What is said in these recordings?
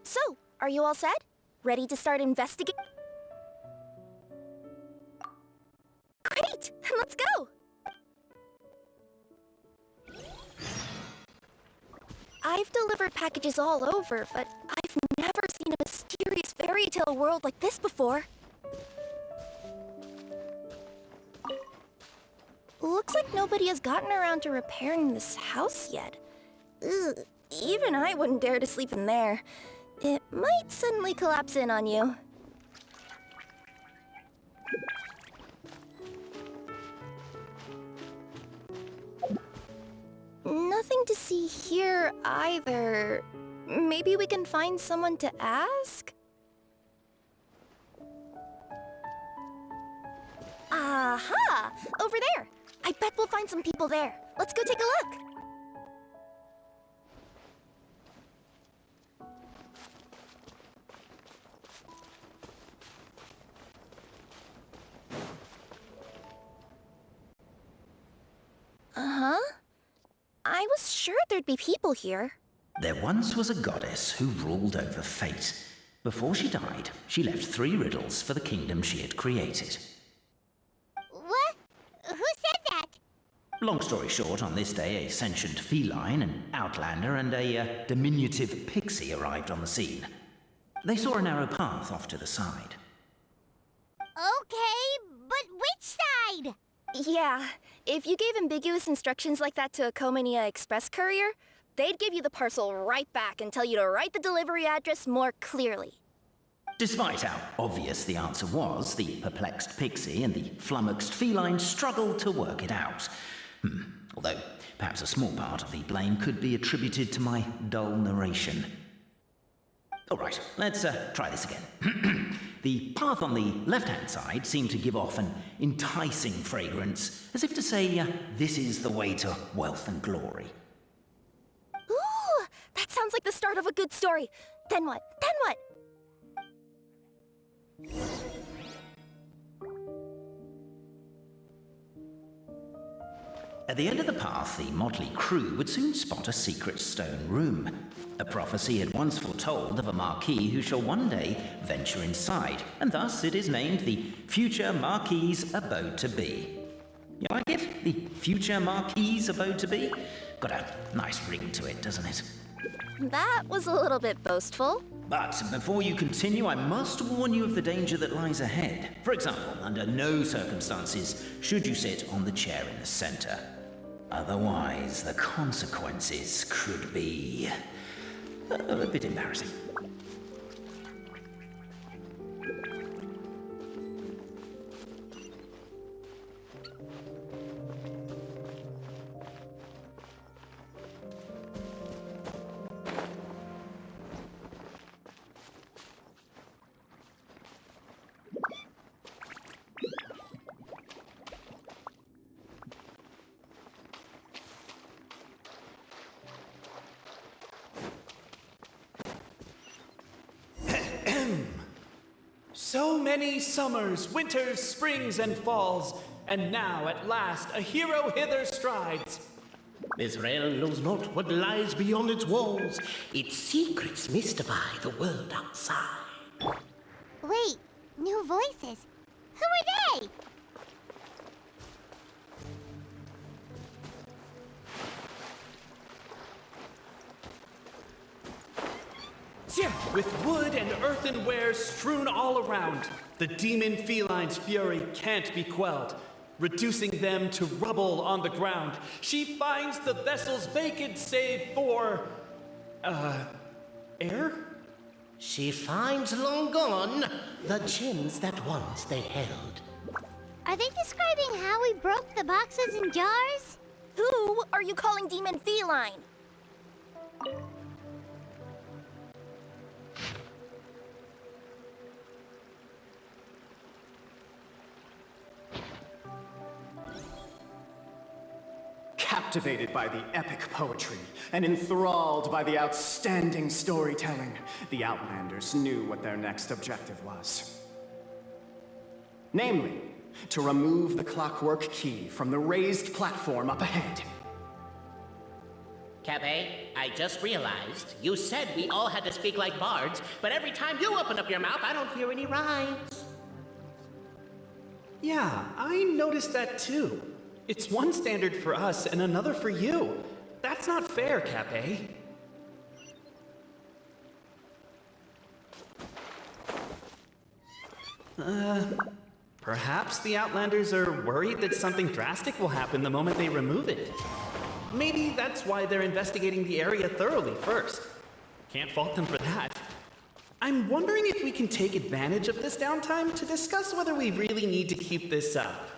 So, are you all set? Ready to start investigating? Great! Then let's go! I've delivered packages all over, but I've never seen a mysterious fairy tale world like this before. Looks like nobody has gotten around to repairing this house yet. Ugh, even I wouldn't dare to sleep in there. It might suddenly collapse in on you. Nothing to see here either. Maybe we can find someone to ask? Aha! Over there! I bet we'll find some people there. Let's go take a look! Uh-huh. I was sure there'd be people here. There once was a goddess who ruled over fate. Before she died, she left 3 riddles for the kingdom she had created. What? Who said that? Long story short, on this day, a sentient feline, an outlander, and a diminutive pixie arrived on the scene. They saw a narrow path off to the side. Okay, but which side? Yeah, if you gave ambiguous instructions like that to a Comania Express courier, they'd give you the parcel right back and tell you to write the delivery address more clearly. Despite how obvious the answer was, the perplexed pixie and the flummoxed feline struggled to work it out. Although, perhaps a small part of the blame could be attributed to my dull narration. Alright, let's try this again. The path on the left-hand side seemed to give off an enticing fragrance, as if to say, this is the way to wealth and glory. Ooh, that sounds like the start of a good story. Then what? Then what? At the end of the path, the motley crew would soon spot a secret stone room. A prophecy had once foretold of a marquis who shall one day venture inside, and thus it is named the Future Marquis's Abode to Be. You like it? The Future Marquis's Abode to Be? Got a nice ring to it, doesn't it? That was a little bit boastful. But before you continue, I must warn you of the danger that lies ahead. For example, under no circumstances should you sit on the chair in the center. Otherwise, the consequences could be a bit embarrassing. So many summers, winters, springs, and falls, and now at last a hero hither strides. This realm knows not what lies beyond its walls. Its secrets mystify the world outside. Wait, new voices. Who are they? With wood and earthenware strewn all around, the demon feline's fury can't be quelled. Reducing them to rubble on the ground, she finds the vessel's vacant save for... air? She finds long gone the gems that once they held. Are they describing how we broke the boxes and jars? Who are you calling Demon Feline? Captivated by the epic poetry and enthralled by the outstanding storytelling, the Outlanders knew what their next objective was. Namely, to remove the clockwork key from the raised platform up ahead. Cabe, I just realized you said we all had to speak like bards, but every time you open up your mouth, I don't hear any rhymes. Yeah, I noticed that too. It's one standard for us and another for you. That's not fair, Cape. Perhaps the Outlanders are worried that something drastic will happen the moment they remove it. Maybe that's why they're investigating the area thoroughly first. Can't fault them for that. I'm wondering if we can take advantage of this downtime to discuss whether we really need to keep this up.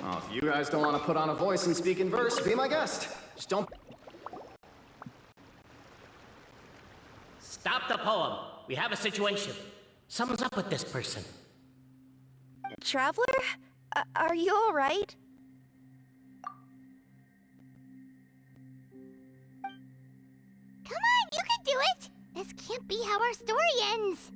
Oh, if you guys don't want to put on a voice and speak in verse, be my guest. Just don't... Stop the poem. We have a situation. Something's up with this person. Traveler? Are you all right? Come on, you can do it! This can't be how our story ends.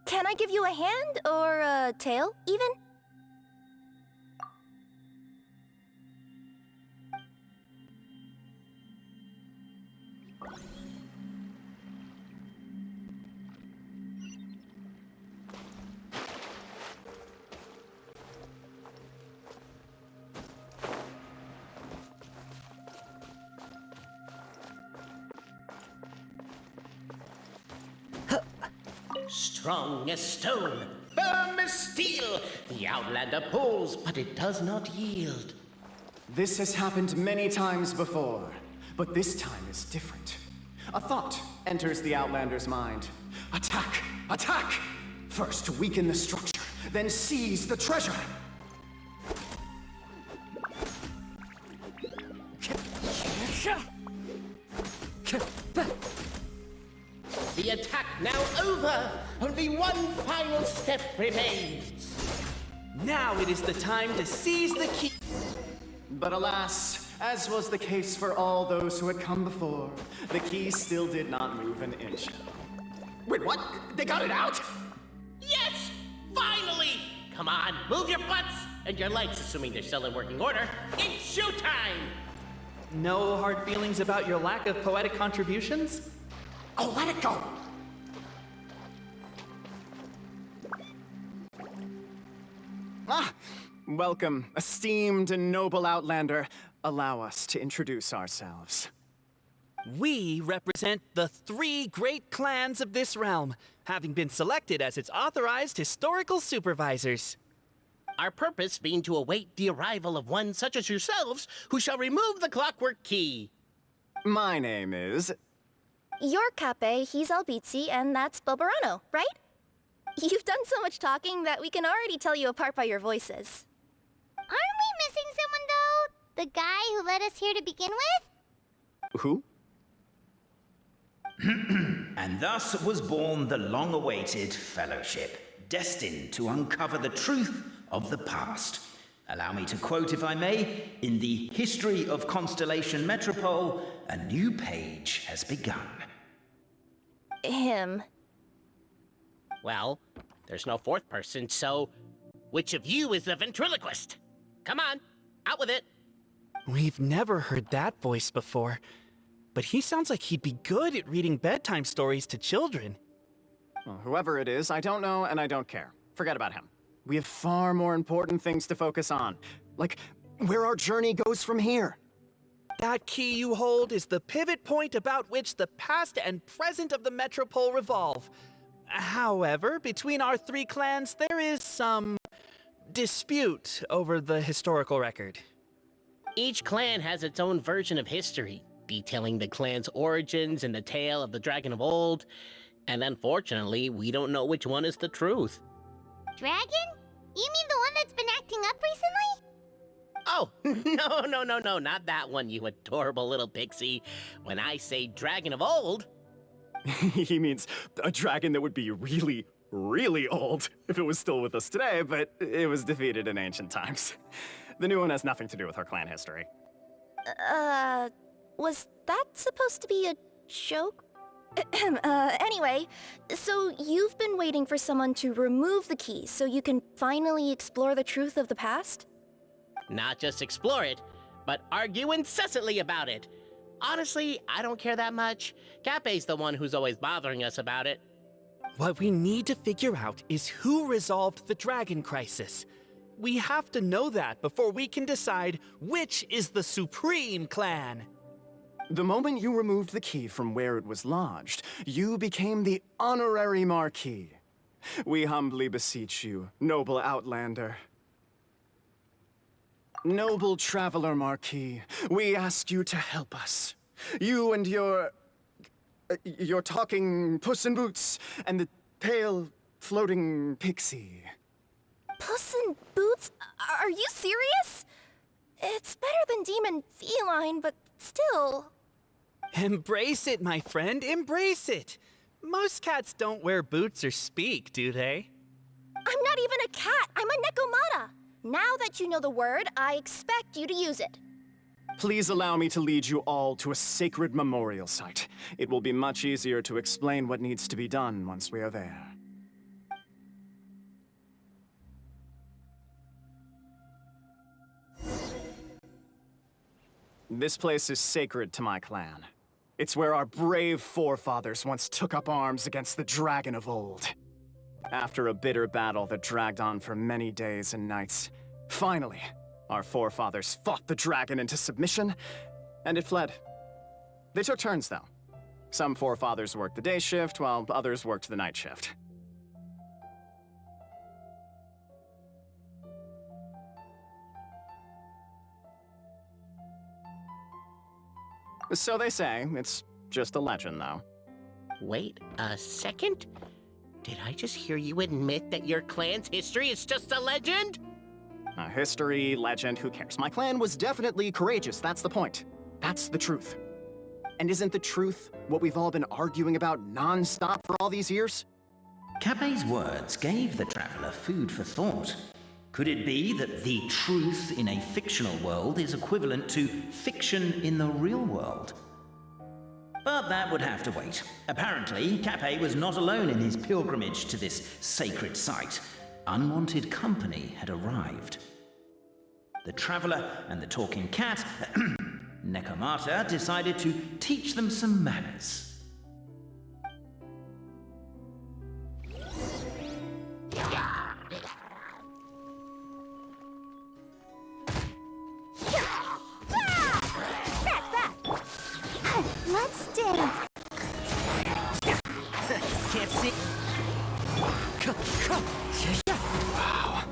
Can I give you a hand or a tail, even? Strong as stone, firm as steel. The Outlander pulls, but it does not yield. This has happened many times before, but this time is different. A thought enters the Outlander's mind. Attack! Attack! First weaken the structure, then seize the treasure! The attack now over. Only one final step remains. Now it is the time to seize the key. But alas, as was the case for all those who had come before, the key still did not move an inch. Wait, what? They got it out? Yes! Finally! Come on, move your butts! And your lights, assuming they're still in working order. It's showtime! No hard feelings about your lack of poetic contributions? Oh, let it go! Ah! Welcome, esteemed and noble Outlander. Allow us to introduce ourselves. We represent the 3 great clans of this realm, having been selected as its authorized historical supervisors. Our purpose being to await the arrival of one such as yourselves who shall remove the clockwork key. My name is... You're Cape, he's Albizzi, and that's Bobarano, right? You've done so much talking that we can already tell you apart by your voices. Aren't we missing someone, though? The guy who led us here to begin with? Who? And thus was born the long-awaited fellowship, destined to uncover the truth of the past. Allow me to quote, if I may, in the history of Constellation Metropole, a new page has begun. Him. Well, there's no fourth person, so which of you is the ventriloquist? Come on, out with it. We've never heard that voice before, but he sounds like he'd be good at reading bedtime stories to children. Well, whoever it is, I don't know and I don't care. Forget about him. We have far more important things to focus on, like where our journey goes from here. That key you hold is the pivot point about which the past and present of the Metropole revolve. However, between our 3 clans, there is some dispute over the historical record. Each clan has its own version of history, detailing the clan's origins and the tale of the Dragon of Old. And unfortunately, we don't know which one is the truth. Dragon? You mean the one that's been acting up recently? Oh, no, not that one, you adorable little pixie. When I say Dragon of Old... He means a dragon that would be really, really old if it was still with us today, but it was defeated in ancient times. The new one has nothing to do with our clan history. Was that supposed to be a joke? Anyway, so you've been waiting for someone to remove the key so you can finally explore the truth of the past? Not just explore it, but argue incessantly about it. Honestly, I don't care that much. Cape's the one who's always bothering us about it. What we need to figure out is who resolved the dragon crisis. We have to know that before we can decide which is the supreme clan. The moment you removed the key from where it was lodged, you became the honorary Marquis. We humbly beseech you, noble Outlander. Noble Traveler Marquis, we ask you to help us. You and your talking Puss in Boots and the pale floating pixie. Puss in Boots? Are you serious? It's better than demon feline, but still. Embrace it, my friend, embrace it. Most cats don't wear boots or speak, do they? I'm not even a cat, I'm a Nekomata. Now that you know the word, I expect you to use it. Please allow me to lead you all to a sacred memorial site. It will be much easier to explain what needs to be done once we are there. This place is sacred to my clan. It's where our brave forefathers once took up arms against the dragon of old. After a bitter battle that dragged on for many days and nights, finally, our forefathers fought the dragon into submission, and it fled. They took turns, though. Some forefathers worked the day shift, while others worked the night shift. So they say. It's just a legend, though. Wait a second? Did I just hear you admit that your clan's history is just a legend? History, legend, who cares? My clan was definitely courageous, that's the point. That's the truth. And isn't the truth what we've all been arguing about non-stop for all these years? Cape's words gave the traveler food for thought. Could it be that the truth in a fictional world is equivalent to fiction in the real world? But that would have to wait. Apparently, Cape was not alone in his pilgrimage to this sacred site. Unwanted company had arrived. The traveler and the talking cat, Nekomata, decided to teach them some manners. Let's dance. Can't see. Wow.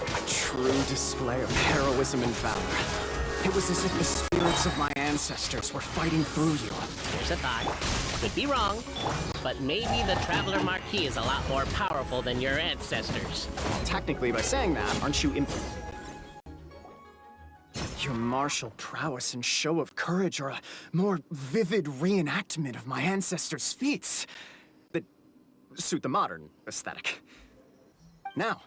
A true display of heroism and valor. It was as if the spirits of my ancestors were fighting through you. Here's a thought. Could be wrong, but maybe the Traveler Marquis is a lot more powerful than your ancestors. Technically, by saying that, aren't you Your martial prowess and show of courage are a more vivid reenactment of my ancestors' feats that suit the modern aesthetic. Now,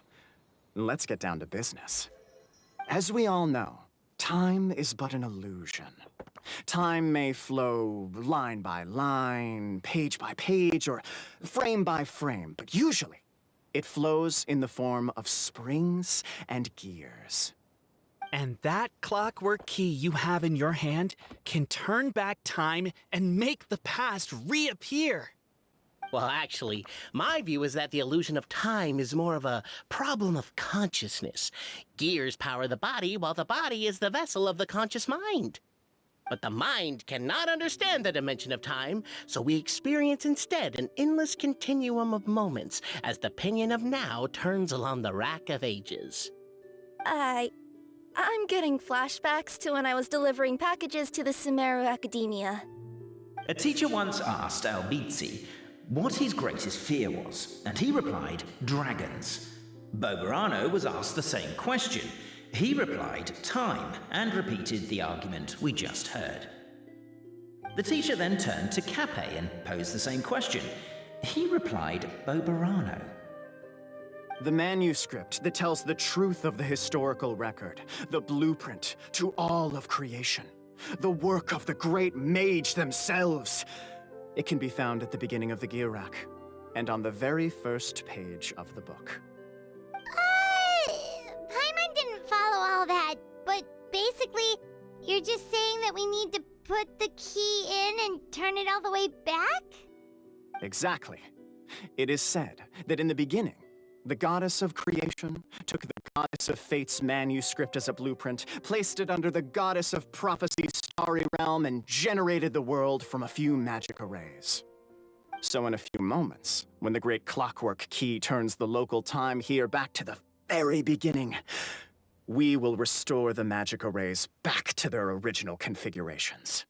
let's get down to business. As we all know, time is but an illusion. Time may flow line by line, page by page, or frame by frame, but usually it flows in the form of springs and gears. And that clockwork key you have in your hand can turn back time and make the past reappear. Well, actually, my view is that the illusion of time is more of a problem of consciousness. Gears power the body, while the body is the vessel of the conscious mind. But the mind cannot understand the dimension of time, so we experience instead an endless continuum of moments as the pinion of now turns along the rack of ages. I'm getting flashbacks to when I was delivering packages to the Sumeru Academia. A teacher once asked Albizzi what his greatest fear was, and he replied, dragons. Boberano was asked the same question. He replied, time, and repeated the argument we just heard. The teacher then turned to Cape and posed the same question. He replied, Boberano. The manuscript that tells the truth of the historical record, the blueprint to all of creation, the work of the great mage themselves. It can be found at the beginning of the Girak, and on the very first page of the book. Paimon didn't follow all that, but basically, you're just saying that we need to put the key in and turn it all the way back? Exactly. It is said that in the beginning, the goddess of creation took the goddess of fate's manuscript as a blueprint, placed it under the goddess of prophecy's starry realm, and generated the world from a few magic arrays. So in a few moments, when the great clockwork key turns the local time here back to the very beginning, we will restore the magic arrays back to their original configurations.